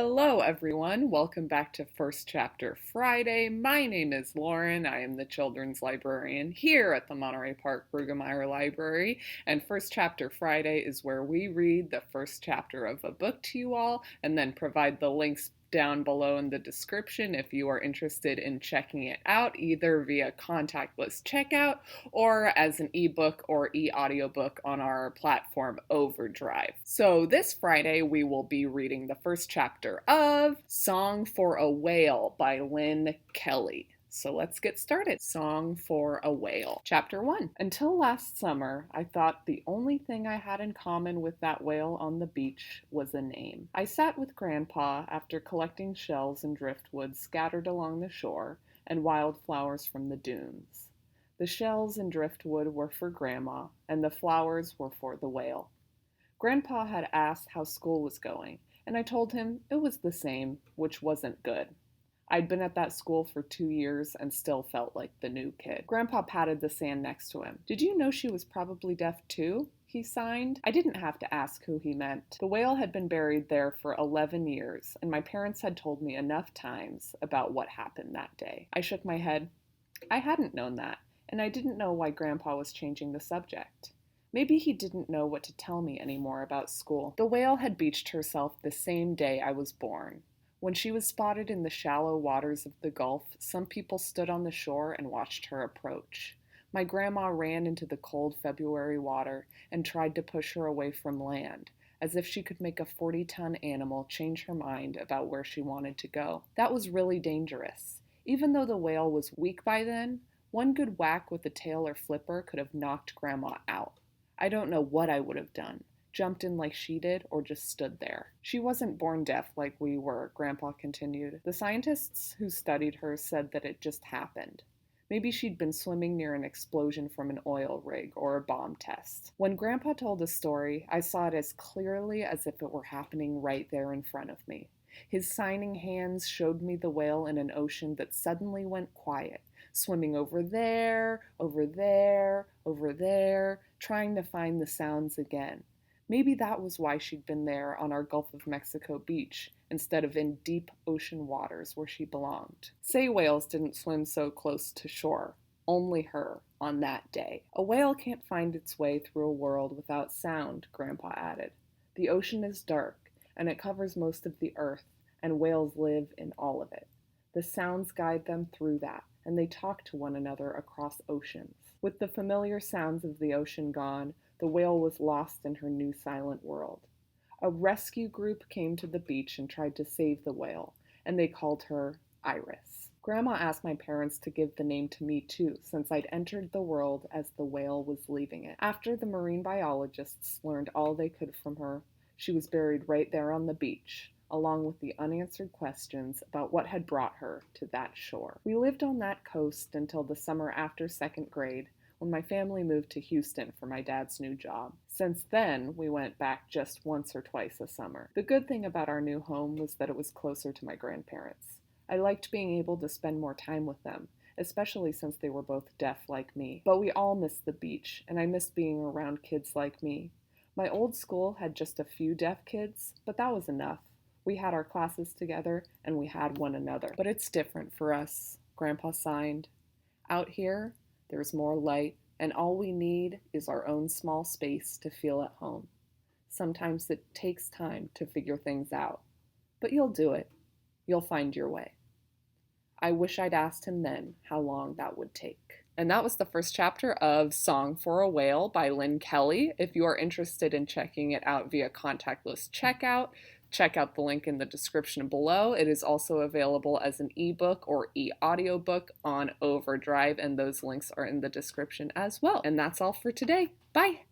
Hello, everyone. Welcome back to First Chapter Friday. My name is Lauren. I am the children's librarian here at the Monterey Park Brueggemeyer Library. And First Chapter Friday is where we read the first chapter of a book to you all and then provide the links down below in the description if you are interested in checking it out, either via Contactless Checkout or as an ebook or e-audiobook on our platform OverDrive. So this Friday we will be reading the first chapter of Song for a Whale by Lynne Kelly. So let's get started. Song for a Whale. Chapter 1. Until last summer, I thought the only thing I had in common with that whale on the beach was a name. I sat with Grandpa after collecting shells and driftwood scattered along the shore and wildflowers from the dunes. The shells and driftwood were for Grandma, and the flowers were for the whale. Grandpa had asked how school was going, and I told him it was the same, which wasn't good. I'd been at that school for 2 years and still felt like the new kid. Grandpa patted the sand next to him. "Did you know she was probably deaf too?" he signed. I didn't have to ask who he meant. The whale had been buried there for 11 years, and my parents had told me enough times about what happened that day. I shook my head. I hadn't known that, and I didn't know why Grandpa was changing the subject. Maybe he didn't know what to tell me anymore about school. The whale had beached herself the same day I was born. When she was spotted in the shallow waters of the Gulf, some people stood on the shore and watched her approach. My grandma ran into the cold February water and tried to push her away from land, as if she could make a 40-ton animal change her mind about where she wanted to go. That was really dangerous. Even though the whale was weak by then, one good whack with a tail or flipper could have knocked Grandma out. I don't know what I would have done. Jumped in like she did, or just stood there. She wasn't born deaf like we were, Grandpa continued. The scientists who studied her said that it just happened. Maybe she'd been swimming near an explosion from an oil rig or a bomb test. When Grandpa told the story, I saw it as clearly as if it were happening right there in front of me. His signing hands showed me the whale in an ocean that suddenly went quiet, swimming over there, over there, over there, trying to find the sounds again. Maybe that was why she'd been there on our Gulf of Mexico beach, instead of in deep ocean waters where she belonged. Say whales didn't swim so close to shore. Only her, on that day. A whale can't find its way through a world without sound, Grandpa added. The ocean is dark, and it covers most of the earth, and whales live in all of it. The sounds guide them through that, and they talk to one another across oceans. With the familiar sounds of the ocean gone, the whale was lost in her new silent world. A rescue group came to the beach and tried to save the whale, and they called her Iris. Grandma asked my parents to give the name to me too, since I'd entered the world as the whale was leaving it. After the marine biologists learned all they could from her, she was buried right there on the beach, along with the unanswered questions about what had brought her to that shore. We lived on that coast until the summer after second grade, when my family moved to Houston for my dad's new job. Since then, we went back just once or twice a summer. The good thing about our new home was that it was closer to my grandparents. I liked being able to spend more time with them, especially since they were both deaf like me. But we all missed the beach, and I missed being around kids like me. My old school had just a few deaf kids, but that was enough. We had our classes together, and we had one another. But it's different for us, Grandpa signed. Out here, there's more light, and all we need is our own small space to feel at home. Sometimes it takes time to figure things out, but you'll do it. You'll find your way. I wish I'd asked him then how long that would take. And that was the first chapter of Song for a Whale by Lynne Kelly. If you are interested in checking it out via Contactless Checkout, check out the link in the description below. It is also available as an ebook or e-audiobook on OverDrive, and those links are in the description as well. And that's all for today. Bye!